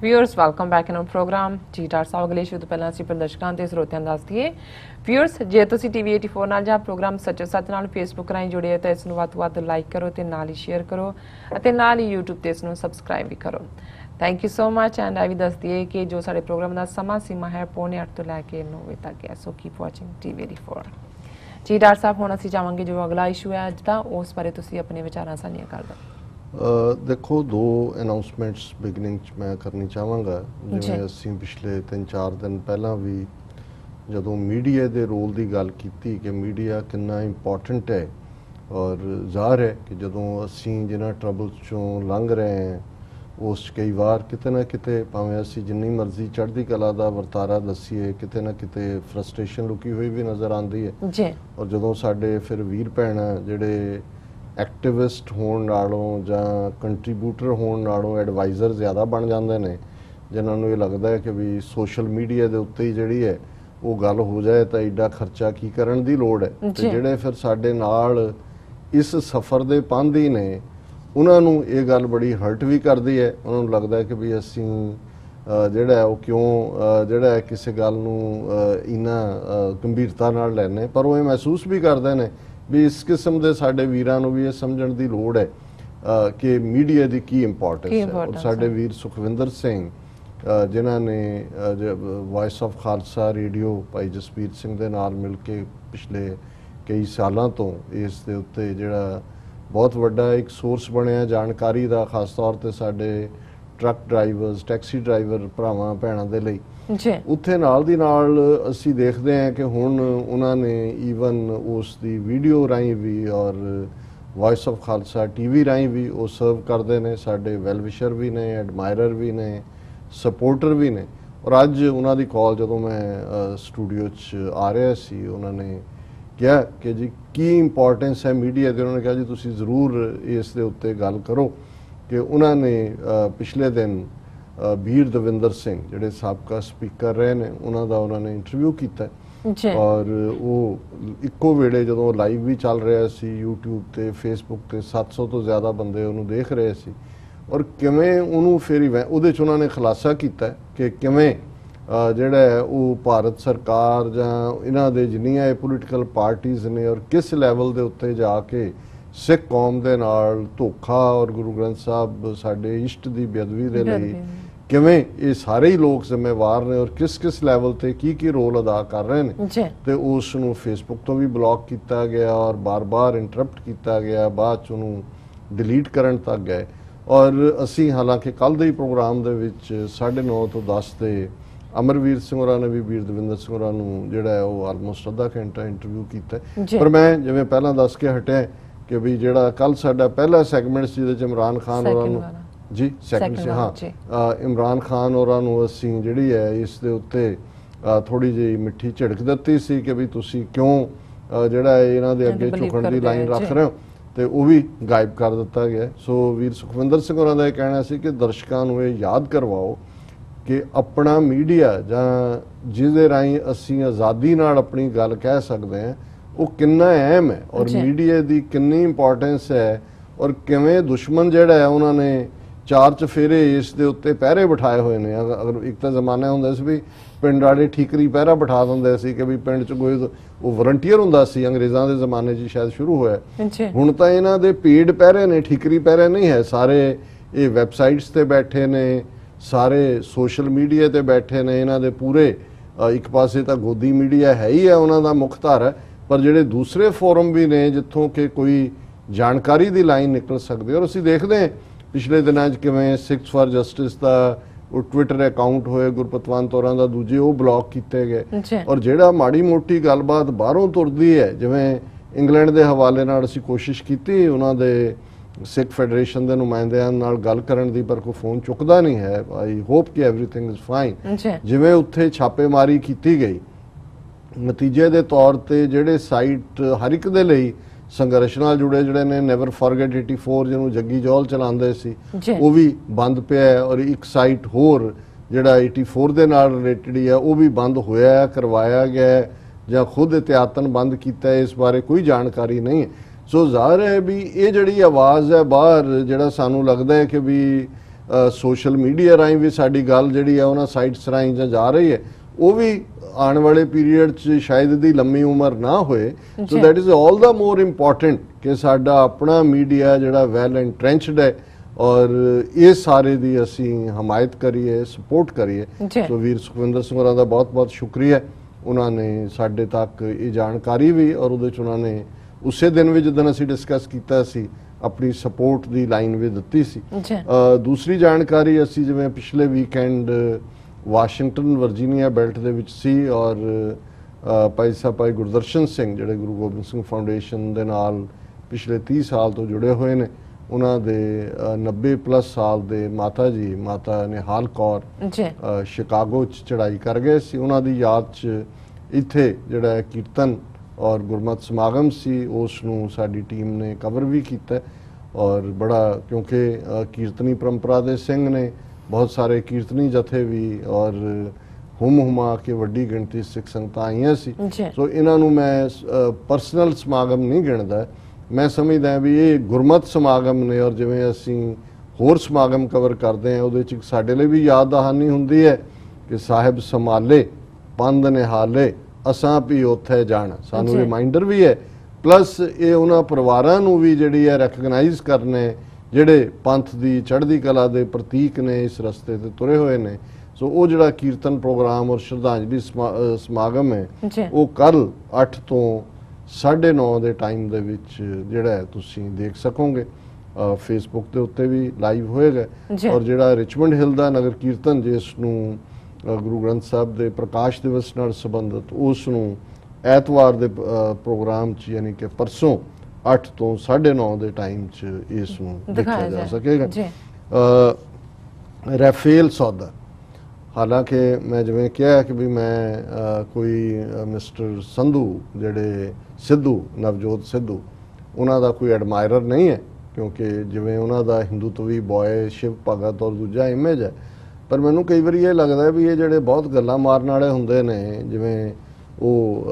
Viewers welcome back in our program जी doctor साहब अगले शुरू तो पहला ਅਸੀਂ ਪ੍ਰਦਰਸ਼ਕਾਂ ਤੇ ਸਰੋਤਿਆਂ ਦੱਸ ਦਈਏ व्यूअर्स ਜੇ ਤੁਸੀਂ ਟੀਵੀ 84 ਨਾਲ ਜਾਂ ਪ੍ਰੋਗਰਾਮ ਸੱਚੋ ਸੱਚ ਨਾਲ ਫੇਸਬੁੱਕ ਰਾਹੀਂ ਜੁੜੇ ਹੋ ਤਾਂ ਇਸ ਨੂੰ ਵੱਧ ਤੋਂ ਵੱਧ ਲਾਈਕ ਕਰੋ ਤੇ ਨਾਲ ਹੀ ਸ਼ੇਅਰ ਕਰੋ ਅਤੇ ਨਾਲ ਹੀ YouTube ਤੇ ਇਸ ਨੂੰ ਸਬਸਕ੍ਰਾਈਬ ਵੀ ਕਰੋ thank you so much and I ਵੀ ਦੱਸ ਦਈਏ ਕਿ ਜੋ ਸਾਡੇ ਪ੍ਰੋਗਰਾਮ ਦਾ ਸਮਾਂ ਸੀਮਾ ਹੈ 8:30 ਤੋਂ ਲੈ ਕੇ 9 ਵਜੇ ਤੱਕ ਹੈ ਸੋ ਕੀਪ ਵਾਚਿੰਗ ਟੀਵੀ 84 ਜੀ ਡਾਕਟਰ ਸਾਹਿਬ ਹੁਣ ਅਸੀਂ ਜਾਵਾਂਗੇ ਜੋ ਅਗਲਾ ਇਸ਼ੂ ਹੈ ਅੱਜ ਦਾ ਉਸ ਬਾਰੇ ਤੁਸੀਂ ਆਪਣੇ ਵਿਚਾਰਾਂ ਸਾਂਝੀਆਂ ਕਰ ਦਿਓ देखो दो अनाउंसमेंट्स बिगनिंग मैं करनी चाहांगा जिवें असीं पिछले 3-4 दिन पहला भी जदों मीडिया के रोल की गल की कि मीडिया कितना इंपॉर्टेंट है और ज़ाहिर है कि जदों असीं जिन्हां ट्रबल्स चों लंघ रहे हैं उस कई बार किते ना किते भावें असीं जिन्नी मर्जी चढ़दी कला का वरतारा दसीए किते ना किते फ्रस्ट्रेशन लुकी हुई भी नज़र आती है जी और जदों साडे फिर वीर भैण जिहड़े एक्टिविस्ट होने नालों जां कंट्रीब्यूटर होने नालों एडवाइज़र ज़्यादा बन जाते हैं जिन्होंने ये लगता है कि भी सोशल मीडिया के उत्ते ही जिहड़ी है वो गल हो जाए तो एडा खर्चा की करन दी लोड़ है ते जिहड़े फिर साडे नाल इस सफ़र दे पांधी ने उन्हां नूं ये गल बड़ी हर्ट भी करदी है उन्हां नूं लगदा है कि भी असीं जिहड़ा वो क्यों जिहड़ा किसी गल नूं इन्ना गंभीरता नाल लैने पर वो महसूस भी करदे ने भी इस किस्म के साडे वीरां नूं भी ये समझण दी लोड़ है कि मीडिया की की इंपॉर्टेंस है और साडे वीर सुखविंदर सिंह जिन्हां ने वॉइस ऑफ खालसा रेडियो भाई जसवीर सिंह दे नाल मिल के पिछले कई सालों तो इस दे उत्ते जिहड़ा बहुत वड्डा एक सोर्स बनिया जानकारी का खास तौर पर साडे ट्रक ड्राइवर्स टैक्सी ड्राइवर भरावां भैणां दे लई उत्थे नाल दी नाल असी देखते हैं कि हुण उन्होंने ईवन उस दी वीडियो राहीं भी और वॉइस ऑफ खालसा टीवी राहीं भी वो सर्व करते हैं साडे वैलविशर भी ने एडमायरर भी ने सपोर्टर भी ने और अज उन्हों की कॉल जो मैं स्टूडियो आ रहा सी उन्होंने कहा कि जी की इंपॉर्टेंस है मीडिया की उन्होंने कहा जी तुसी ज़रूर इस दे उत्ते गल करो कि उन्होंने पिछले दिन वीर दविंदर सिंह जिहड़े साबका स्पीकर रहे ने उन्होंने इंटरव्यू किया और वो इक्को वेले जो लाइव भी चल रहा सी यूट्यूब ते फेसबुक ते 700 तो ज़्यादा बंदे उन्होंने देख रहे सी और किवें उन्होंने फिर उहदे च उन्होंने खुलासा किया कि किवें जिहड़ा है वो भारत सरकार जां इन्हां दे जिन्नियां पोलिटिकल पार्टीज़ ने और किस लैवल दे उत्ते जाके सिख कौम दे नाल धोखा और गुरु ग्रंथ साहब साडे इष्ट दी बेअदबी दे लई किवें ये सारे ही लोग जिम्मेवार ने और किस किस लैवल ते की रोल अदा कर रहे हैं तो उस नूं फेसबुक तो भी ब्लॉक किया गया और बार बार इंटरप्ट किया गया बाद च उहनूं डिलीट करन तक गए और असी हालांकि कल दे प्रोग्राम दे विच 9:30 तो 10 ते अमरवीर सिंह होरां ने भी वीर दविंदर सिंह होरां नूं जिहड़ा है वो आलमोस्ट अद्धा घंटा इंटरव्यू किया पर मैं जिवें पहलां दस के हटिया कि भी जिहड़ा कल साडा पहला सैगमेंट सी जिहदे च इमरान खान होरां नूं जी सैकंड से हाँ इमरान खान होरां नूं असीं जिहड़ी है इस दे उत्ते थोड़ी जी मिठी झिड़क दित्ती सी कि भी तुसीं क्यों जिहड़ा इन्हां दे अगे झुकण दी लाइन रख रहे हो तो वो भी गायब कर दिता गया सो वीर सुखविंदर सिंह होरां दा इह कहना सी कि दर्शकां नूं इह याद करवाओ कि अपना मीडिया जां जिहदे राहीं असीं आज़ादी नाल अपनी गल कह सकदे हैं वो कितना अहम है और मीडिया की कितनी इंपॉर्टेंस है और किवें दुश्मन जिहड़ा है उन्होंने चार चफेरे इस दे उत्ते पहरे बिठाए हुए ने अगर एक तो जमाना हुंदा सी भी पिंड वाले ठीकरी पहरा बिठा दिंदे सी कि भी पिंड च कोई वो वलंटियर हुंदा सी अंग्रेज़ां दे जमाने च शायद शुरू होया हुण तां इन्हां दे पेड पहरे ने ठीकरी पहरे नहीं है सारे ये वैबसाइट्स ते बैठे ने सारे सोशल मीडिया ते बैठे ने इन्हां दे पूरे एक पासे तां गोदी मीडिया है ही है उन्हां दा मुख धारा पर जिहड़े दूसरे फोरम भी ने जिथों कि कोई जानकारी दी लाइन निकल सकदी और असीं देखदे हैं पिछले दिनों किवें सिक्स फॉर जस्टिस का वो ट्विटर अकाउंट होए गुरपतवंत होरां दा दूजे वो ब्लॉक किए गए और जिहड़ा माड़ी मोटी गलबात बाहरों तुरदी है जिवें इंग्लैंड के हवाले नाल असीं कोशिश की उन्हां दे सिख फैडरेशन के नुमाइंदियां नाल गल करन दी पर कोई फोन चुकदा नहीं है आई होप कि एवरीथिंग इज़ फाइन जिवें उत्थे छापेमारी की गई नतीजे के तौर पर जिहड़े साइट हर एक दे लई संघर्ष नाल जुड़े जिहड़े ने नेवर फॉरगेट 84 जिन्होंने जग्गी जौल चलाते सी वो भी बंद पिया है और एक साइट होर जिहड़ा 84 दे नाल रिलेटेड ही है वो भी बंद होया है करवाया गया है जां खुद एहतियातन बंद किया है इस बारे कोई जानकारी नहीं है सो ज़ाहिर है भी ये जिहड़ी आवाज़ है बाहर जिहड़ा सानू लगदा है कि भी ਸੋਸ਼ਲ ਮੀਡੀਆ ਰਾਹੀਂ ਵੀ ਸਾਡੀ ਗੱਲ ਜਿਹੜੀ ਹੈ ਉਹਨਾਂ ਸਾਈਟਸ ਰਾਹੀਂ ਜਾ ਰਹੀ ਹੈ, ਉਹ ਵੀ ਆਉਣ ਵਾਲੇ ਪੀਰੀਅਡ 'ਚ ਸ਼ਾਇਦ ਇਹਦੀ ਲੰਮੀ ਉਮਰ ਨਾ ਹੋਏ। So that is all the more important ਕਿ ਸਾਡਾ ਆਪਣਾ ਮੀਡੀਆ ਜਿਹੜਾ ਵੈਲ ਐਂਟਰੈਂਚਡ ਹੈ ਔਰ ਇਹ ਸਾਰੇ ਦੀ ਅਸੀਂ ਹਮਾਇਤ ਕਰੀਏ, ਸਪੋਰਟ ਕਰੀਏ। ਸੋ ਵੀਰ ਸੁਖਵਿੰਦਰ ਸਿੰਘ ਹੋਰਾਂ ਦਾ ਬਹੁਤ ਬਹੁਤ ਸ਼ੁਕਰੀਆ, ਉਹਨਾਂ ਨੇ ਸਾਡੇ ਤੱਕ ਇਹ ਜਾਣਕਾਰੀ ਵੀ ਔਰ ਉਹਦੇ 'ਚ ਉਹਨਾਂ ਨੇ ਉਸੇ ਦਿਨ ਵੀ ਜਦੋਂ ਅਸੀਂ ਡਿਸਕਸ ਕੀਤਾ ਸੀ ਆਪਣੀ ਸਪੋਰਟ ਦੀ ਲਾਈਨ ਵੀ ਦਿੱਤੀ ਸੀ। ਦੂਸਰੀ ਜਾਣਕਾਰੀ, ਅਸੀਂ ਜਿਵੇਂ ਪਿਛਲੇ ਵੀਕਐਂਡ ਵਾਸ਼ਿੰਗਟਨ ਵਰਜੀਨੀਆ ਬੈਲਟ ਦੇ ਵਿੱਚ ਸੀ ਔਰ ਭਾਈ ਸਾਹਿਬ ਭਾਈ ਗੁਰਦਰਸ਼ਨ ਸਿੰਘ ਜਿਹੜੇ ਗੁਰੂ ਗੋਬਿੰਦ ਸਿੰਘ ਫਾਊਂਡੇਸ਼ਨ ਦੇ ਨਾਲ ਪਿਛਲੇ 30 ਸਾਲ ਤੋਂ ਜੁੜੇ ਹੋਏ ਨੇ, ਉਹਨਾਂ ਦੇ 90+ ਸਾਲ ਦੇ ਮਾਤਾ ਜੀ ਮਾਤਾ ਨਿਹਾਲ ਕੌਰ ਸ਼ਿਕਾਗੋ 'ਚ ਚੜ੍ਹਾਈ ਕਰ ਗਏ ਸੀ। ਉਹਨਾਂ ਦੀ ਯਾਦ 'ਚ ਇੱਥੇ ਜਿਹੜਾ ਕੀਰਤਨ ਔਰ ਗੁਰਮਤਿ ਸਮਾਗਮ ਸੀ ਉਸ ਨੂੰ ਸਾਡੀ ਟੀਮ ਨੇ ਕਵਰ ਵੀ ਕੀਤਾ ਔਰ ਬੜਾ, ਕਿਉਂਕਿ ਕੀਰਤਨੀ ਪਰੰਪਰਾ ਦੇ ਸਿੰਘ ਨੇ, ਬਹੁਤ ਸਾਰੇ ਕੀਰਤਨੀ ਜਥੇ ਵੀ ਔਰ ਹੁਮਾ ਕੇ ਵੱਡੀ ਗਿਣਤੀ ਸਿੱਖ ਸੰਗਤਾਂ ਆਈਆਂ ਸੀ। ਸੋ ਇਹਨਾਂ ਨੂੰ ਮੈਂ ਪਰਸਨਲ ਸਮਾਗਮ ਨਹੀਂ ਗਿਣਦਾ, ਮੈਂ ਸਮਝਦਾ ਵੀ ਇਹ ਗੁਰਮਤਿ ਸਮਾਗਮ ਨੇ ਔਰ ਜਿਵੇਂ ਅਸੀਂ ਹੋਰ ਸਮਾਗਮ ਕਵਰ ਕਰਦੇ ਹਾਂ ਉਹਦੇ 'ਚ ਸਾਡੇ ਲਈ ਵੀ ਯਾਦ ਦਹਾਨੀ ਹੁੰਦੀ ਹੈ ਕਿ ਸਾਹਿਬ ਸੰਭਾਲੇ ਪੰਧ ਨਿਹਾਲੇ ਅਸਾਂ ਵੀ ਉੱਥੇ ਜਾਣਾ, ਸਾਨੂੰ ਰਿਮਾਈਂਡਰ ਵੀ ਹੈ। ਪਲੱਸ ਇਹ ਉਹਨਾਂ ਪਰਿਵਾਰਾਂ ਨੂੰ ਵੀ ਜਿਹੜੀ ਹੈ ਰੈਕਗਨਾਈਜ਼ ਕਰਨੇ ਜਿਹੜੇ ਪੰਥ ਦੀ ਚੜ੍ਹਦੀ ਕਲਾ ਦੇ ਪ੍ਰਤੀਕ ਨੇ, ਇਸ ਰਸਤੇ ਤੇ ਤੁਰੇ ਹੋਏ ਨੇ। ਸੋ ਉਹ ਜਿਹੜਾ ਕੀਰਤਨ ਪ੍ਰੋਗਰਾਮ ਔਰ ਸ਼ਰਧਾਂਜਲੀ ਸਮਾਗਮ ਹੈ ਉਹ ਕੱਲ 8 ਤੋਂ 9:30 ਦੇ ਟਾਈਮ ਦੇ ਵਿੱਚ ਜਿਹੜਾ ਤੁਸੀਂ ਦੇਖ ਸਕੋਗੇ, ਫੇਸਬੁੱਕ ਦੇ ਉੱਤੇ ਵੀ ਲਾਈਵ ਹੋਏਗਾ। ਔਰ ਜਿਹੜਾ ਰਿਚਮੰਡ ਹਿੱਲ ਦਾ ਨਗਰ ਕੀਰਤਨ ਜਿਸ ਨੂੰ ਗੁਰੂ ਗ੍ਰੰਥ ਸਾਹਿਬ ਦੇ ਪ੍ਰਕਾਸ਼ ਦਿਵਸ ਨਾਲ ਸੰਬੰਧਿਤ, ਉਸ ਨੂੰ ਐਤਵਾਰ ਦੇ ਪ੍ਰੋਗਰਾਮ 'ਚ ਯਾਨੀ ਕਿ ਪਰਸੋਂ 8 ਤੋਂ 9:30 ਦੇ ਟਾਈਮ 'ਚ ਇਸ ਨੂੰ ਦੇਖਿਆ ਜਾ ਸਕੇਗਾ। ਰਾਫੇਲ ਸੌਦਾ, ਹਾਲਾਂਕਿ ਮੈਂ ਜਿਵੇਂ ਕਿਹਾ ਕਿ ਵੀ ਮੈਂ ਕੋਈ ਮਿਸਟਰ ਸੰਧੂ ਜਿਹੜੇ ਸਿੱਧੂ ਨਵਜੋਤ ਸਿੱਧੂ ਉਹਨਾਂ ਦਾ ਕੋਈ ਐਡਮਾਇਰਰ ਨਹੀਂ ਹੈ, ਕਿਉਂਕਿ ਜਿਵੇਂ ਉਹਨਾਂ ਦਾ ਹਿੰਦੂਤਵੀ ਬॉय ਸ਼ਿਵ ਭਗਤ ਔਰ ਦੂਜਾ ਇਮੇਜ ਹੈ, ਪਰ ਮੈਨੂੰ ਕਈ ਵਾਰੀ ਇਹ ਲੱਗਦਾ ਵੀ ਇਹ ਜਿਹੜੇ ਬਹੁਤ ਗੱਲਾਂ ਮਾਰਨ ਵਾਲੇ ਹੁੰਦੇ ਨੇ, ਜਿਵੇਂ ਉਹ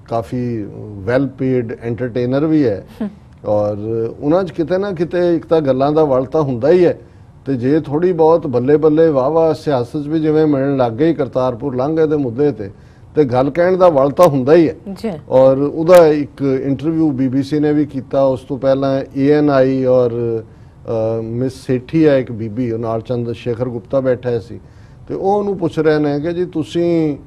ਕਾਫੀ ਵੈਲ ਪੇਡ ਐਂਟਰਟੇਨਰ ਵੀ ਹੈ ਔਰ ਉਹਨਾਂ 'ਚ ਕਿਤੇ ਨਾ ਕਿਤੇ ਇੱਕ ਤਾਂ ਗੱਲਾਂ ਦਾ ਵਲ ਤਾਂ ਹੁੰਦਾ ਹੀ ਹੈ, ਤੇ ਜੇ ਥੋੜੀ ਬਹੁਤ ਬੱਲੇ ਬੱਲੇ ਵਾਹ ਸਿਆਸਤ 'ਚ ਵੀ ਜਿਵੇਂ ਮਿਲਣ ਲੱਗ ਗਈ ਕਰਤਾਰਪੁਰ ਲਾਂਘੇ ਦੇ ਮੁੱਦੇ ਤੇ ਗੱਲ ਕਹਿਣ ਦਾ ਵਲ ਤਾਂ ਹੁੰਦਾ ਹੀ ਹੈ। ਔਰ ਉਹਦਾ ਇੱਕ ਇੰਟਰਵਿਊ BBC ਨੇ ਵੀ ਕੀਤਾ, ਉਸ ਤੋਂ ਪਹਿਲਾਂ ANI ਔਰ ਮਿਸ ਸੇਠੀ ਹੈ ਇੱਕ ਬੀਬੀ, ਉਹ ਨਾਲ ਚੰਦਰ ਸ਼ੇਖਰ ਗੁਪਤਾ ਬੈਠਾ ਸੀ, ਤੇ ਉਹ ਉਹਨੂੰ ਪੁੱਛ ਰਹੇ ਨੇ ਕਿ ਜੀ ਤੁਸੀਂ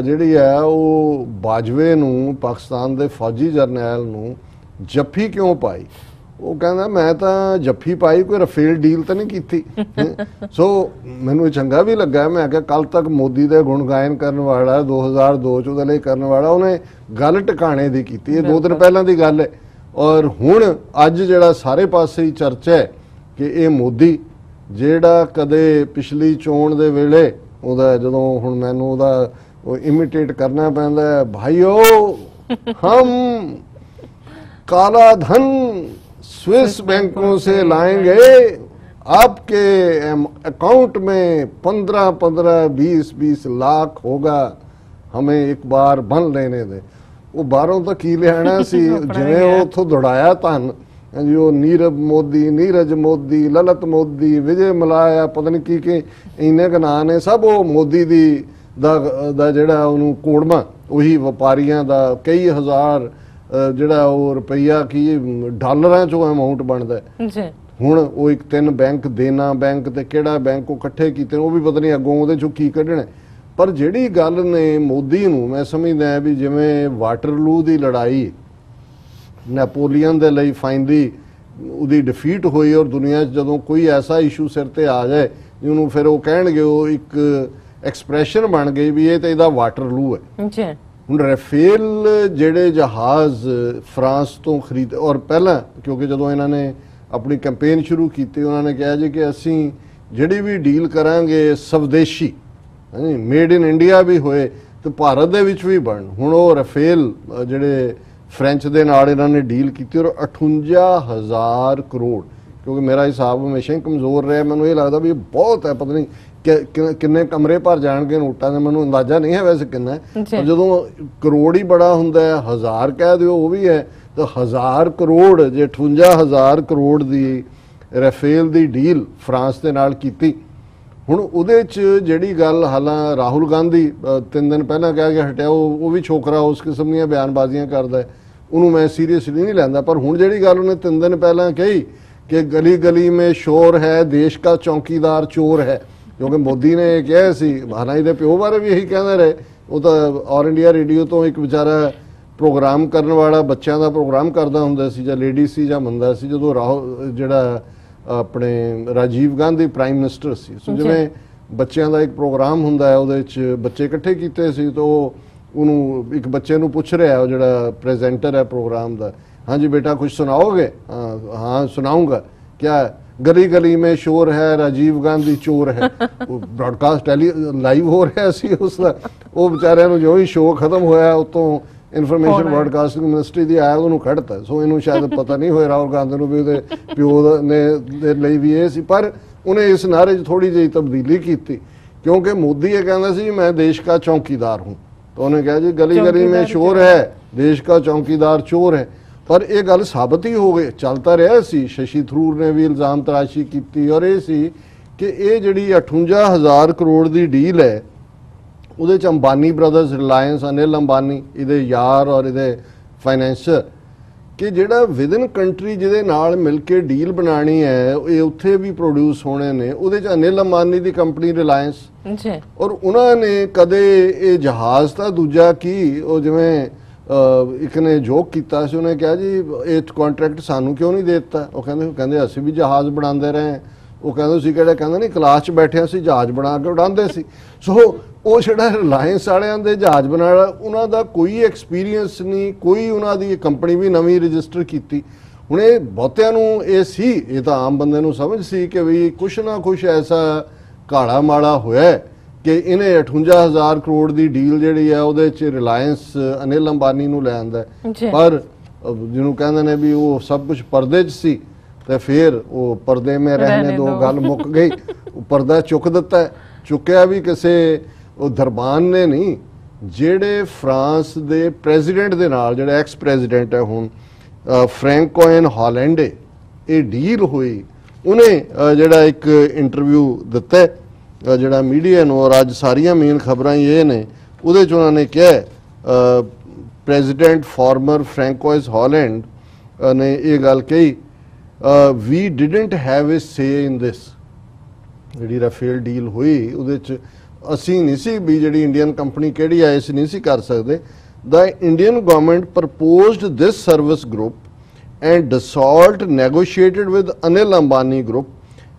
ਜਿਹੜੀ ਹੈ ਉਹ ਬਾਜਵੇ ਨੂੰ, ਪਾਕਿਸਤਾਨ ਦੇ ਫੌਜੀ ਜਰਨੈਲ ਨੂੰ ਜੱਫੀ ਕਿਉਂ ਪਾਈ? ਉਹ ਕਹਿੰਦਾ ਮੈਂ ਤਾਂ ਜੱਫੀ ਪਾਈ, ਕੋਈ ਰਫੇਲ ਡੀਲ ਤਾਂ ਨਹੀਂ ਕੀਤੀ। ਸੋ ਮੈਨੂੰ ਚੰਗਾ ਵੀ ਲੱਗਾ, ਮੈਂ ਕਿਹਾ ਕੱਲ ਤੱਕ ਮੋਦੀ ਦੇ ਗੁਣ ਗਾਇਨ ਕਰਨ ਵਾਲਾ 2002 ਚ ਉਹਦੇ ਲਈ ਕਰਨ ਵਾਲਾ ਉਹਨੇ ਗੱਲ ਟਿਕਾਣੇ ਦੀ ਕੀਤੀ, ਇਹ 2 ਦਿਨ ਪਹਿਲਾਂ ਦੀ ਗੱਲ ਹੈ। ਔਰ ਹੁਣ ਅੱਜ ਜਿਹੜਾ ਸਾਰੇ ਪਾਸੇ ਹੀ ਚਰਚਾ ਹੈ ਕਿ ਇਹ ਮੋਦੀ ਜਿਹੜਾ ਕਦੇ ਪਿਛਲੀ ਚੋਣ ਦੇ ਵੇਲੇ ਉਹਦਾ ਜਦੋਂ ਹੁਣ ਮੈਨੂੰ ਉਹਦਾ ਉਹ ਇਮੀਟੇਟ ਕਰਨਾ ਪੈਂਦਾ ਹੈ, ਭਾਈਓ ਹਮ ਕਾਲਾ ਧਨ स्विस बैंकों से लाएंगे, आपके अकाउंट में 15-15, 20-20 लाख होगा, हमें एक बार बन लेने दे। वो बाहरों तो की लियाना सी जिवें वो उथों दौड़ाया धन जी, वो नीरव मोदी, नीरज मोदी, ललित मोदी, विजय मलाया, पता नहीं की इन्ने क नाम ने, सब वो मोदी दी दा जिहड़ा उहनूं कोड़मा उही व्यापारियां दा कई हज़ार ਜਿਹੜਾ ਉਹ ਰੁਪਈਆ ਕੀ ਡਾਲਰਾਂ ਚੋਂ ਅਮਾਉਂਟ ਬਣਦਾ ਜੀ। ਹੁਣ ਉਹ ਇੱਕ 3 ਬੈਂਕ, ਦੇਨਾ ਬੈਂਕ ਤੇ ਕਿਹੜਾ ਬੈਂਕ ਉਹ ਇਕੱਠੇ ਕੀਤੇ, ਉਹ ਵੀ ਪਤਾ ਨਹੀਂ ਅੱਗੋਂ ਉਹਦੇ ਚੋਂ ਕੀ ਕੱਢਣਾ। ਪਰ ਜਿਹੜੀ ਗੱਲ ਨੇ ਮੋਦੀ ਨੂੰ ਮੈਂ ਸਮਝਦਾ ਵੀ ਜਿਵੇਂ ਵਾਟਰਲੂ ਦੀ ਲੜਾਈ ਨੈਪੋਲੀਅਨ ਦੇ ਲਈ ਫਾਈਨਲੀ ਉਹਦੀ ਡਿਫੀਟ ਹੋਈ ਔਰ ਦੁਨੀਆ 'ਚ ਜਦੋਂ ਕੋਈ ਐਸਾ ਇਸ਼ੂ ਸਿਰ ਤੇ ਆ ਜਾਏ ਜਿਹਨੂੰ ਫਿਰ ਉਹ ਕਹਿਣਗੇ, ਉਹ ਇੱਕ ਐਕਸਪ੍ਰੈਸ਼ਨ ਬਣ ਗਈ ਵੀ ਇਹ ਤਾਂ ਇਹਦਾ ਵਾਟਰਲੂ ਹੈ ਜੀ। ਹੁਣ ਰਾਫੇਲ ਜਿਹੜੇ ਜਹਾਜ਼ ਫਰਾਂਸ ਤੋਂ ਖਰੀਦ, ਔਰ ਪਹਿਲਾਂ ਕਿਉਂਕਿ ਜਦੋਂ ਇਹਨਾਂ ਨੇ ਆਪਣੀ ਕੈਂਪੇਨ ਸ਼ੁਰੂ ਕੀਤੀ ਉਹਨਾਂ ਨੇ ਕਿਹਾ ਜੀ ਕਿ ਅਸੀਂ ਜਿਹੜੀ ਵੀ ਡੀਲ ਕਰਾਂਗੇ ਸਵਦੇਸ਼ੀ, ਹਾਂਜੀ, ਮੇਡ ਇਨ ਇੰਡੀਆ ਵੀ ਹੋਏ ਤੇ ਭਾਰਤ ਦੇ ਵਿੱਚ ਵੀ ਬਣ। ਹੁਣ ਉਹ ਰਾਫੇਲ ਜਿਹੜੇ ਫ੍ਰੈਂਚ ਦੇ ਨਾਲ ਇਹਨਾਂ ਨੇ ਡੀਲ ਕੀਤੀ ਔਰ 58,000 ਕਰੋੜ, ਕਿਉਂਕਿ ਮੇਰਾ ਹਿਸਾਬ ਹਮੇਸ਼ਾ ਹੀ ਕਮਜ਼ੋਰ ਰਿਹਾ, ਮੈਨੂੰ ਇਹ ਲੱਗਦਾ ਵੀ ਬਹੁਤ ਹੈ, ਪਤਾ ਨਹੀਂ ਕਿੰਨੇ ਕਮਰੇ ਭਰ ਜਾਣਗੇ ਨੋਟਾਂ ਦੇ, ਮੈਨੂੰ ਅੰਦਾਜ਼ਾ ਨਹੀਂ ਹੈ ਵੈਸੇ ਕਿੰਨਾ, ਪਰ ਜਦੋਂ ਕਰੋੜ ਹੀ ਬੜਾ ਹੁੰਦਾ ਹੈ, 1000 ਕਹਿ ਦਿਓ ਉਹ ਵੀ ਹੈ, ਤਾਂ 1000 ਕਰੋੜ ਜੇ 58,000 ਕਰੋੜ ਦੀ ਰਾਫੇਲ ਦੀ ਡੀਲ ਫਰਾਂਸ ਦੇ ਨਾਲ ਕੀਤੀ। ਹੁਣ ਉਹਦੇ 'ਚ ਜਿਹੜੀ ਗੱਲ ਹਾਲਾਂ ਰਾਹੁਲ ਗਾਂਧੀ 3 ਦਿਨ ਪਹਿਲਾਂ ਕਹਿ ਕੇ ਹਟਿਆ, ਉਹ ਵੀ ਛੋਕਰਾ ਉਸ ਕਿਸਮ ਦੀਆਂ ਬਿਆਨਬਾਜ਼ੀਆਂ ਕਰਦਾ, ਉਹਨੂੰ ਮੈਂ ਸੀਰੀਅਸਲੀ ਨਹੀਂ ਲੈਂਦਾ। ਪਰ ਹੁਣ ਜਿਹੜੀ ਗੱਲ ਉਹਨੇ 3 ਦਿਨ ਪਹਿਲਾਂ ਕਹੀ ਕਿ ਗਲੀ ਗਲੀ ਮੇਂ ਸ਼ੋਰ ਹੈ, ਦੇਸ਼ ਦਾ ਚੌਕੀਦਾਰ ਚੋਰ ਹੈ, ਕਿਉਂਕਿ ਮੋਦੀ ਨੇ ਇਹ ਕਿਹਾ ਸੀ। ਹਾਲਾਂਕਿ ਦੇ ਪਿਓ ਬਾਰੇ ਵੀ ਇਹੀ ਕਹਿੰਦੇ ਰਹੇ। ਉਹ ਤਾਂ ਆਲ ਇੰਡੀਆ ਰੇਡੀਓ ਤੋਂ ਇੱਕ ਵਿਚਾਰਾ ਪ੍ਰੋਗਰਾਮ ਕਰਨ ਵਾਲਾ ਬੱਚਿਆਂ ਦਾ ਪ੍ਰੋਗਰਾਮ ਕਰਦਾ ਹੁੰਦਾ ਸੀ, ਜਾਂ ਲੇਡੀ ਸੀ ਜਾਂ ਮੰਦਾ ਸੀ, ਜਦੋਂ ਜਿਹੜਾ ਆਪਣੇ ਰਾਜੀਵ ਗਾਂਧੀ ਪ੍ਰਾਈਮ ਮਿਨਿਸਟਰ ਸੀ। ਸੋ ਜਿਵੇਂ ਬੱਚਿਆਂ ਦਾ ਇੱਕ ਪ੍ਰੋਗਰਾਮ ਹੁੰਦਾ ਹੈ, ਉਹਦੇ 'ਚ ਬੱਚੇ ਇਕੱਠੇ ਕੀਤੇ ਸੀ, ਤਾਂ ਉਹਨੂੰ ਇੱਕ ਬੱਚੇ ਨੂੰ ਪੁੱਛ ਰਿਹਾ, ਉਹ ਜਿਹੜਾ ਪ੍ਰੈਜ਼ੈਂਟਰ ਹੈ ਪ੍ਰੋਗਰਾਮ ਦਾ, ਹਾਂਜੀ बेटा कुछ सुनाओगे? हाँ सुनाऊंगा। क्या? गली गली में शोर है, राजीव गांधी चोर है। ब्रॉडकास्ट लाइव हो रहा सी उसका, वो बेचारे जो ही शो खत्म होया उतों इनफॉर्मेशन ब्रॉडकास्टिंग मिनिस्ट्री दी आया ਉਹਨੂੰ ਕੱਢਤਾ। ਸੋ ਇਹਨੂੰ ਸ਼ਾਇਦ ਪਤਾ ਨਹੀਂ ਹੋਇਆ ਰਾਹੁਲ ਗਾਂਧੀ ਨੂੰ ਵੀ ਉਹਦੇ ਪਿਓ ਨੇ ਦੇ ਲਈ ਵੀ ਇਹ ਸੀ, ਪਰ ਉਹਨੇ ਇਸ ਨਾਰੇ 'ਚ ਥੋੜੀ ਜਿਹੀ ਤਬਦੀਲੀ ਕੀਤੀ, ਕਿਉਂਕਿ ਮੋਦੀ ਇਹ ਕਹਿੰਦਾ ਸੀ ਮੈਂ ਦੇਸ਼ ਦਾ ਚੌਕੀਦਾਰ ਹੂੰ, ਤਾਂ ਉਹਨੇ ਕਿਹਾ ਜੀ ਗਲੀ ਗਲੀ में शोर है, देश का चौकीदार चोर है। पर यह गल साबित ही हो गई, चलता रहा सी। शशि थरूर ने भी इल्जाम तराशी की और ये सी कि ये जिहड़ी 58,000 करोड़ की डील है, उहदे च अंबानी ब्रदर्स, रिलायंस, अनिल अंबानी इहदे यार और इहदे फाइनैंसर, कि जिहड़ा विद इन कंट्री जिहदे नाल मिल के डील बनानी है, ये उत्थे भी प्रोड्यूस होने ने। उहदे च अनिल अंबानी की कंपनी रिलायंस, और उन्होंने कदे ये जहाज़ का दूजा की, वो जिवें एक ने जोक किया, उन्हें कहा जी ये कॉन्ट्रैक्ट सानू क्यों नहीं देता? वो कहते असीं भी जहाज़ बनाते रहे। वो कहते नहीं क्लास च बैठे असीं जहाज़ बना के उड़ाते सी। सो वो जिहड़ा रिलायंस वालियां दे जहाज़ बनाना, उन्हां दा कोई एक्सपीरियंस नहीं, कोई उन्हां दी कंपनी भी नवीं रजिस्टर की। हुण ये बहुतिआं नूं ये सी, ये तां आम बंदे नूं समझ सी कि भी कुछ ना कुछ ऐसा काला माड़ा होया है कि इन्हें 58,000 करोड़ की डील जिहड़ी है ਉਹਦੇ 'ਚ रिलायंस अनिल अंबानी ਨੂੰ ਲੈ ਆਂਦਾ। पर ਜਿਹਨੂੰ ਕਹਿੰਦੇ ਨੇ ਵੀ ਉਹ ਸਭ ਕੁਝ ਪਰਦੇ 'ਚ ਸੀ, ਤੇ ਫਿਰ ਉਹ ਪਰਦੇ में रहने दो ਗੱਲ ਮੁੱਕ ਗਈ। ਪਰਦਾ ਚੁੱਕ ਦਿੱਤਾ, ਚੁੱਕਿਆ ਵੀ ਕਿਸੇ ਉਹ ਦਰਬਾਨ ਨੇ ਨਹੀਂ, ਜਿਹੜੇ ਫਰਾਂਸ ਦੇ ਪ੍ਰੈਜ਼ੀਡੈਂਟ ਦੇ ਨਾਲ, ਜਿਹੜਾ ਐਕਸ ਪ੍ਰੈਜ਼ੀਡੈਂਟ ਹੈ ਹੁਣ ਫ੍ਰੈਂਕੋਇਨ ਹਾਲੈਂਡੇ, ਇਹ ਡੀਲ ਹੋਈ। ਉਹਨੇ ਜਿਹੜਾ ਇੱਕ ਇੰਟਰਵਿਊ ਦਿੱਤਾ ਜਿਹੜਾ मीडिया ਨੂੰ, और ਅੱਜ ਸਾਰੀਆਂ ਮੇਨ ਖਬਰਾਂ ਇਹ ਨੇ, ਉਹਦੇ 'ਚ ਉਹਨਾਂ ਨੇ ਕਿਹਾ, ਪ੍ਰੈਜ਼ੀਡੈਂਟ ਫਾਰਮਰ ਫ੍ਰੈਂਕੋਇਸ ਹਾਲੈਂਡ ਨੇ ਇਹ ਗੱਲ ਕਹੀ, ਵੀ ਡਿਡਨਟ ਹੈਵ ਅ ਸੇ ਇਨ ਦਿਸ। ਜਿਹੜੀ ਰਾਫੇਲ ਡੀਲ ਹੋਈ ਉਹਦੇ 'ਚ ਅਸੀਂ ਨਹੀਂ ਸੀ ਵੀ ਜਿਹੜੀ ਇੰਡੀਅਨ ਕੰਪਨੀ ਕਿਹੜੀ ਆਏ ਸੀ ਨਹੀਂ ਸੀ ਕਰ ਸਕਦੇ। The Indian government proposed this service group and Dassault negotiated with Anil Ambani group.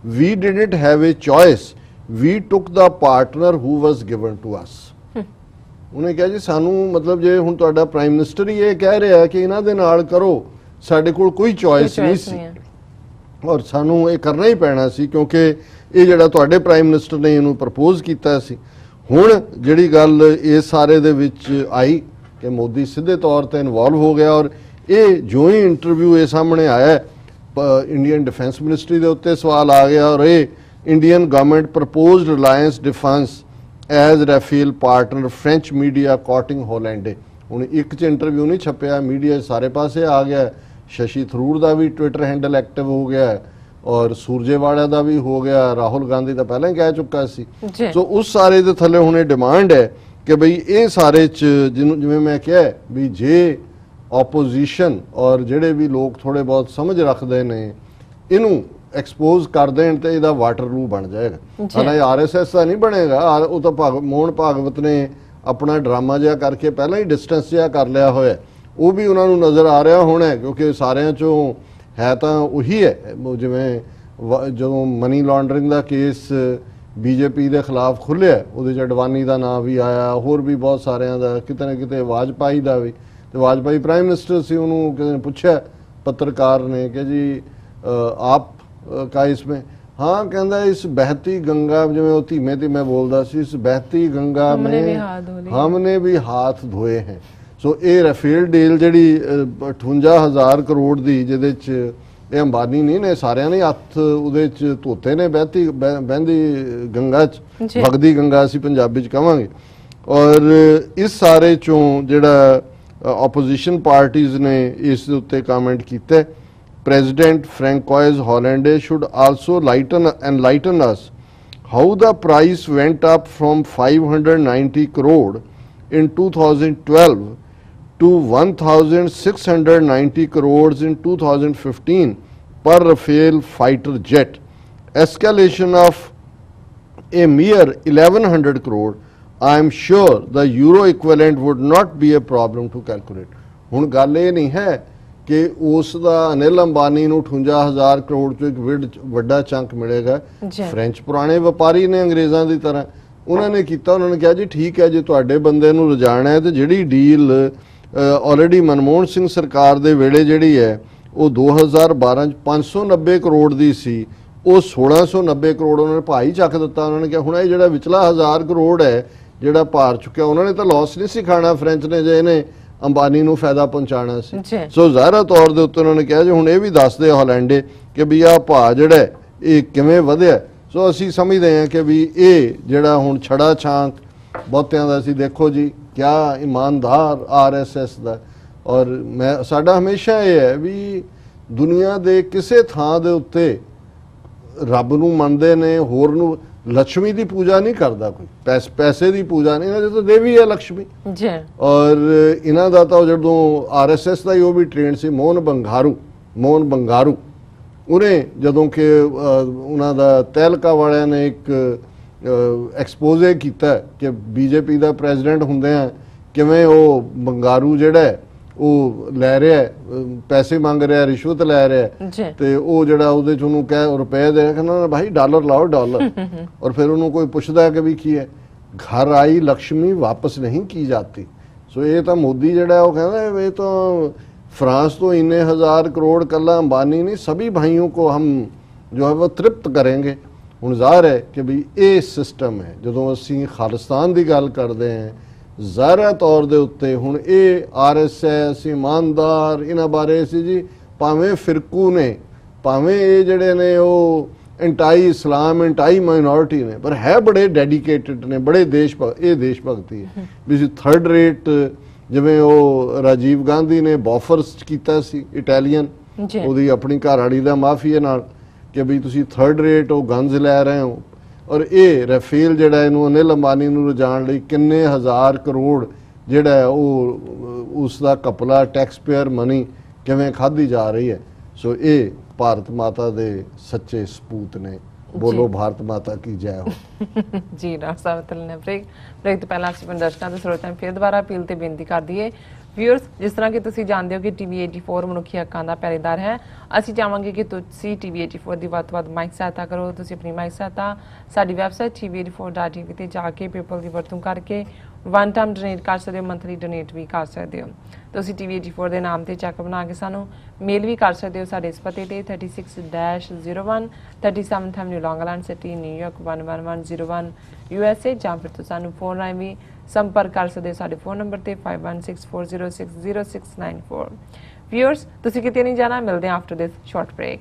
We didn't have a choice, we took the partner who was given to us। ਉਹਨੇ ਕਿਹਾ ਜੀ ਸਾਨੂੰ ਮਤਲਬ ਜੇ ਹੁਣ ਤੁਹਾਡਾ ਪ੍ਰਾਈਮ ਮਿਨਿਸਟਰ ਹੀ ਇਹ ਕਹਿ ਰਿਹਾ ਕਿ ਇਹਨਾਂ ਦੇ ਨਾਲ ਕਰੋ, ਸਾਡੇ ਕੋਲ ਕੋਈ ਚੋਇਸ ਨਹੀਂ ਸੀ, ਔਰ ਸਾਨੂੰ ਇਹ ਕਰਨਾ ਹੀ ਪੈਣਾ ਸੀ, ਕਿਉਂਕਿ ਇਹ ਜਿਹੜਾ ਤੁਹਾਡੇ ਪ੍ਰਾਈਮ ਮਿਨਿਸਟਰ ਨੇ ਇਹਨੂੰ ਪ੍ਰਪੋਜ਼ ਕੀਤਾ ਸੀ। ਹੁਣ ਜਿਹੜੀ ਗੱਲ ਇਹ ਸਾਰੇ ਦੇ ਵਿੱਚ ਆਈ ਕਿ ਮੋਦੀ ਸਿੱਧੇ ਤੌਰ ਤੇ ਇਨਵੋਲਵ ਹੋ ਗਿਆ, ਔਰ ਇਹ ਜੋ ਹੀ ਇੰਟਰਵਿਊ ਇਹ ਸਾਹਮਣੇ ਆਇਆ, ਇੰਡੀਅਨ ਡਿਫੈਂਸ ਮਿਨਿਸਟਰੀ ਦੇ ਉੱਤੇ ਸਵਾਲ ਆ ਗਿਆ, ਔਰ ਇਹ Indian government proposed Reliance Defense as Rafael partner, French media quoting Hollande। ਹੁਣ ਇੱਕ 'ਚ ਇੰਟਰਵਿਊ ਨਹੀਂ ਛਪਿਆ, ਮੀਡੀਆ ਸਾਰੇ ਪਾਸੇ ਆ ਗਿਆ। ਸ਼ਸ਼ੀ ਥਰੂਰ ਦਾ ਵੀ ਟਵਿੱਟਰ ਹੈਂਡਲ ਐਕਟਿਵ ਹੋ ਗਿਆ, ਔਰ ਸੂਰਜੇਵਾਲਾ ਦਾ ਵੀ ਹੋ ਗਿਆ, ਰਾਹੁਲ ਗਾਂਧੀ ਦਾ ਪਹਿਲਾਂ ਹੀ ਕਹਿ ਚੁੱਕਾ ਸੀ। ਸੋ ਉਸ ਸਾਰੇ ਦੇ ਥੱਲੇ ਹੁਣ ਇਹ ਡਿਮਾਂਡ ਹੈ ਕਿ ਬਈ ਇਹ ਸਾਰੇ 'ਚ ਜਿਹਨੂੰ ਜਿਵੇਂ ਮੈਂ ਕਿਹਾ ਵੀ ਜੇ ਆਪੋਜੀਸ਼ਨ ਔਰ ਜਿਹੜੇ ਵੀ ਲੋਕ ਥੋੜੇ ਬਹੁਤ ਸਮਝ ਰੱਖਦੇ ਨੇ ਇਹਨੂੰ एक्सपोज कर देन तो यदा वाटरलू बन जाएगा। हालांकि RSS का नहीं बनेगा, वो तो मोहन भागवत ने अपना ड्रामा जहा करके पहला ही डिस्टेंस जहा कर लिया होया, वो भी उन्होंने नज़र आ रहा होना है, क्योंकि सारिਆਂ चों है तो उही है। जिवें जो मनी लॉन्डरिंग का केस BJP के खिलाफ खुलिया, ਉਹਦੇ 'ਚ ਅਡਵਾਨੀ का नाम भी आया, होर भी बहुत सारिਆਂ ਦਾ, किते ना किते वाजपेयी का भी। तो वाजपेयी प्राइम मिनिस्टर से उन्होंने किसी ने पूछा पत्रकार ने कि जी आप का इसमें, हाँ कहता इस बहती गंगा, जिवें वो धीमे धीमे बोलता सी, इस बहती गंगा में हमने भी हाथ धोए हैं। सो ये राफेल डील जिहड़ी 58,000 करोड़ की, जिहदे च ये अंबानी नहीं ने, सारिਆਂ ने हत्थ ਉਹਦੇ 'ਚ ਧੋਤੇ ਨੇ बहती गंगा च, वगदी गंगा ਅਸੀਂ ਪੰਜਾਬੀ 'ਚ ਕਹਾਂਗੇ। और इस सारे चों जिहड़ा ओपोजिशन पार्टीज़ ने इस उत्ते कमेंट किया President Francois Hollande should also enlighten us how the price went up from 590 crore in 2012 to 1,690 crores in 2015 per Rafale fighter jet. Escalation of a mere 1100 crore, I am sure the euro equivalent would not be a problem to calculate. ਹੁਣ ਗੱਲ ਇਹ ਨਹੀਂ ਹੈ ਕਿ ਉਸ ਦਾ ਅਨਿਲ ਅੰਬਾਨੀ ਨੂੰ 58000 ਕਰੋੜ ਚੋਂ ਇੱਕ ਵੱਡਾ ਚੰਕ ਮਿਲੇਗਾ। ਫ੍ਰੈਂਚ ਪੁਰਾਣੇ ਵਪਾਰੀ ਨੇ ਅੰਗਰੇਜ਼ਾਂ ਦੀ ਤਰ੍ਹਾਂ, ਉਹਨਾਂ ਨੇ ਕੀਤਾ, ਉਹਨਾਂ ਨੇ ਕਿਹਾ ਜੀ ਠੀਕ ਹੈ ਜੇ ਤੁਹਾਡੇ ਬੰਦੇ ਨੂੰ ਰਜਾਣਾ ਹੈ ਤੇ ਜਿਹੜੀ ਡੀਲ ਆਲਰੇਡੀ ਮਨਮੋਹਨ ਸਿੰਘ ਸਰਕਾਰ ਦੇ ਵੇਲੇ ਜਿਹੜੀ ਹੈ ਉਹ 2012 ਚ 590 ਕਰੋੜ ਦੀ ਸੀ, ਉਹ 1690 ਕਰੋੜ ਉਹਨਾਂ ਨੇ ਭਾਈ ਚੱਕ ਦਿੱਤਾ। ਉਹਨਾਂ ਨੇ ਕਿਹਾ ਹੁਣ ਇਹ ਜਿਹੜਾ ਵਿਚਲਾ 1000 ਕਰੋੜ ਹੈ ਜਿਹੜਾ ਭਾਰ ਚੁੱਕਿਆ, ਉਹਨਾਂ ਨੇ ਤਾਂ ਲਾਸ ਨਹੀਂ ਸੀ ਖਾਣਾ ਫ੍ਰੈਂਚ ਨੇ, ਜੇ ਇਹਨੇ ਅੰਬਾਨੀ ਨੂੰ ਫਾਇਦਾ ਪਹੁੰਚਾਣਾ ਸੀ। ਸੋ ਜ਼ਾਹਿਰਾ ਤੌਰ ਦੇ ਉੱਤੇ ਉਹਨਾਂ ਨੇ ਕਿਹਾ ਜੀ ਹੁਣ ਇਹ ਵੀ ਦੱਸਦੇ ਹਾਲੈਂਡੇ ਕਿ ਵੀ ਆਹ ਭਾਅ ਜਿਹੜਾ ਇਹ ਕਿਵੇਂ ਵਧਿਆ। ਸੋ ਅਸੀਂ ਸਮਝਦੇ ਹਾਂ ਕਿ ਵੀ ਇਹ ਜਿਹੜਾ ਹੁਣ ਛੜਾ ਛਾਂਕ ਬਹੁਤਿਆਂ ਦਾ ਸੀ, ਦੇਖੋ ਜੀ ਕਿਆ ਇਮਾਨਦਾਰ RSS ਦਾ, ਔਰ ਮੈਂ ਸਾਡਾ ਹਮੇਸ਼ਾ ਇਹ ਹੈ ਵੀ ਦੁਨੀਆ ਦੇ ਕਿਸੇ ਥਾਂ ਦੇ ਉੱਤੇ ਰੱਬ ਨੂੰ ਮੰਨਦੇ ਨੇ, ਹੋਰ ਨੂੰ ਲక్ష్ਮੀ ਦੀ ਪੂਜਾ ਨਹੀਂ ਕਰਦਾ ਕੋਈ, ਪੈਸੇ ਦੀ ਪੂਜਾ ਨਹੀਂ, ਇਹਨਾਂ ਦੇ ਤਾਂ ਦੇਵੀ ਹੈ ਲక్ష్ਮੀ ਜੀ। ਔਰ ਇਹਨਾਂ ਦਾ ਤਾਂ ਜਦੋਂ RSS ਦਾ ਹੀ ਉਹ ਵੀ ਟ੍ਰੇਨ ਸੀ ਮੋਹਨ ਬੰਗਾਰੂ, ਉਹਨੇ ਜਦੋਂ ਕਿ ਉਹਨਾਂ ਦਾ ਤਹਿਲਕਾ ਵਾਲਿਆਂ ਨੇ ਇੱਕ ਐਕਸਪੋਜ਼ੇ ਕੀਤਾ ਕਿ BJP ਦਾ ਪ੍ਰੈਜ਼ੀਡੈਂਟ ਹੁੰਦੇ ਆ ਕਿਵੇਂ ਉਹ ਬੰਗਾਰੂ ਜਿਹੜਾ ਉਹ ਲੈ ਰਿਹਾ ਪੈਸੇ ਮੰਗ ਰਿਹਾ, ਰਿਸ਼ਵਤ ਲੈ ਰਿਹਾ, ਤੇ ਉਹ ਜਿਹੜਾ ਉਹਦੇ ਚ ਉਹਨੂੰ ਕਹਿ ਰੁਪਏ ਦੇ ਕਹਿੰਦਾ ਭਾਈ ਡਾਲਰ ਲਾਓ ਡਾਲਰ, ਔਰ ਫਿਰ ਉਹਨੂੰ ਕੋਈ ਪੁੱਛਦਾ ਕਿ ਵੀ ਕੀ ਹੈ, ਘਰ ਆਈ ਲక్ష్ਮੀ ਵਾਪਸ ਨਹੀਂ ਕੀ ਜਾਤੀ। ਸੋ ਇਹ ਤਾਂ ਮੋਦੀ ਜਿਹੜਾ ਉਹ ਕਹਿੰਦਾ ਇਹ ਤਾਂ फ्रांस तो इन्ने 1000 करोड़ कला अंबानी नहीं, सभी भाइयों को हम जो है वो तृप्त करेंगे। ਹੁਣ ਜ਼ਾਹਰ ਹੈ ਕਿ ਵੀ ਇਹ ਸਿਸਟਮ ਹੈ। ਜਦੋਂ ਅਸੀਂ ਖਾਲਿਸਤਾਨ ਦੀ ਗੱਲ ਕਰਦੇ ਹਾਂ ਜ਼ਾਹਰਾ ਤੌਰ ਦੇ ਉੱਤੇ ਹੁਣ ਇਹ RSS ਇਮਾਨਦਾਰ ਇਹਨਾਂ ਬਾਰੇ ਸੀ ਜੀ, ਭਾਵੇਂ ਫਿਰਕੂ ਨੇ, ਭਾਵੇਂ ਇਹ ਜਿਹੜੇ ਨੇ ਉਹ ਐਂਟਾਈ ਇਸਲਾਮ ਐਂਟਾਈ ਮਾਈਨੋਰਿਟੀ ਨੇ, ਪਰ ਹੈ ਬੜੇ ਡੈਡੀਕੇਟਡ ਨੇ, ਬੜੇ ਦੇਸ਼ ਭਗਤੀ ਹੈ ਵੀ ਥਰਡ ਰੇਟ। ਜਿਵੇਂ ਉਹ ਰਾਜੀਵ ਗਾਂਧੀ ਨੇ ਬੋਫਰਸ ਕੀਤਾ ਸੀ ਇਟਾਲੀਅਨ, ਉਹਦੀ ਆਪਣੀ ਘਰਵਾਲੀ ਦਾ ਮਾਫੀਆ ਨਾਲ ਕਿ ਵੀ ਤੁਸੀਂ ਥਰਡ ਰੇਟ ਉਹ ਗਨਜ਼ ਲੈ ਰਹੇ ਹੋ, ਔਰ ਇਹ ਰਾਫੇਲ ਜਿਹੜਾ ਇਹਨੂੰ ਅਨਿਲ ਅੰਬਾਨੀ ਨੂੰ ਰਜਾਉਣ ਲਈ ਕਿੰਨੇ 1000 ਕਰੋੜ ਜਿਹੜਾ ਉਹ ਉਸ ਦਾ ਕਪਲਾ ਟੈਕਸ ਪੇਅਰ ਮਨੀ ਕਿਵੇਂ ਖਾਧੀ ਜਾ ਰਹੀ ਹੈ। ਸੋ ਇਹ ਭਾਰਤ ਮਾਤਾ ਦੇ ਸੱਚੇ ਸਪੂਤ ਨੇ। ਬੋਲੋ ਭਾਰਤ ਮਾਤਾ ਕੀ ਜੈ ਹੋ। ਜੀ ਡਾਕਟਰ ਸਾਹਿਬ ਨੇ ਬ੍ਰੇਕ ਤੋਂ ਪਹਿਲਾਂ ਅਸੀਂ ਦਰਸ਼ਕਾਂ ਦੇ ਸਰੋਤਿਆਂ ਨੂੰ ਫਿਰ ਦੁਬਾਰਾ ਅਪੀਲ ਤੇ ਬੇਨਤੀ ਕਰ ਦਈਏ। ਵਿਊਅਰਸ, ਜਿਸ ਤਰ੍ਹਾਂ ਕਿ ਤੁਸੀਂ ਜਾਣਦੇ ਹੋ ਕਿ TV84 ਮਨੁੱਖੀ ਹੱਕਾਂ ਦਾ ਪਹਿਰੇਦਾਰ ਹੈ, ਅਸੀਂ ਚਾਹਾਂਗੇ ਕਿ ਤੁਸੀਂ TV84 ਦੀ ਵੱਧ ਤੋਂ ਵੱਧ ਮਾਇਕ ਸਹਾਇਤਾ ਕਰੋ। ਤੁਸੀਂ ਆਪਣੀ ਮਾਇਕ ਸਹਾਇਤਾ ਸਾਡੀ ਵੈਬਸਾਈਟ TV84.tv ਤੇ ਜਾ ਕੇ ਪੇਪਲ ਦੀ ਵਰਤੋਂ ਕਰਕੇ ਵਨ ਟਾਈਮ ਡੋਨੇਟ ਕਰ ਸਕਦੇ ਹੋ, ਮੰਥਲੀ ਡੋਨੇਟ ਵੀ ਕਰ ਸਕਦੇ ਹੋ। ਤੁਸੀਂ TV84 ਦੇ ਨਾਮ ਤੇ ਚੈੱਕ ਬਣਾ ਕੇ ਸਾਨੂੰ ਮੇਲ ਵੀ ਕਰ ਸਕਦੇ ਹੋ ਸਾਡੇ ਇਸ ਪਤੇ ਤੇ 36-01 37th Avenue, Long Island City, New York 11101 USA, ਜਾਂ ਫਿਰ ਤੁਸੀਂ ਸਾਨੂੰ ਫੋਨ ਰਾਹੀਂ ਵੀ ਸੰਪਰਕ ਕਰ ਸਕਦੇ ਹੋ ਸਾਡੇ ਫੋਨ ਨੰਬਰ ਤੇ 5164060694। ਵਿਊਅਰਸ, ਤੁਸੀਂ ਕਿਤੇ ਨਹੀਂ ਜਾਣਾ, ਮਿਲਦੇ ਹਾਂ ਆਫਟਰ ਦਿਸ ਸ਼ਾਰਟ ਬ੍ਰੇਕ।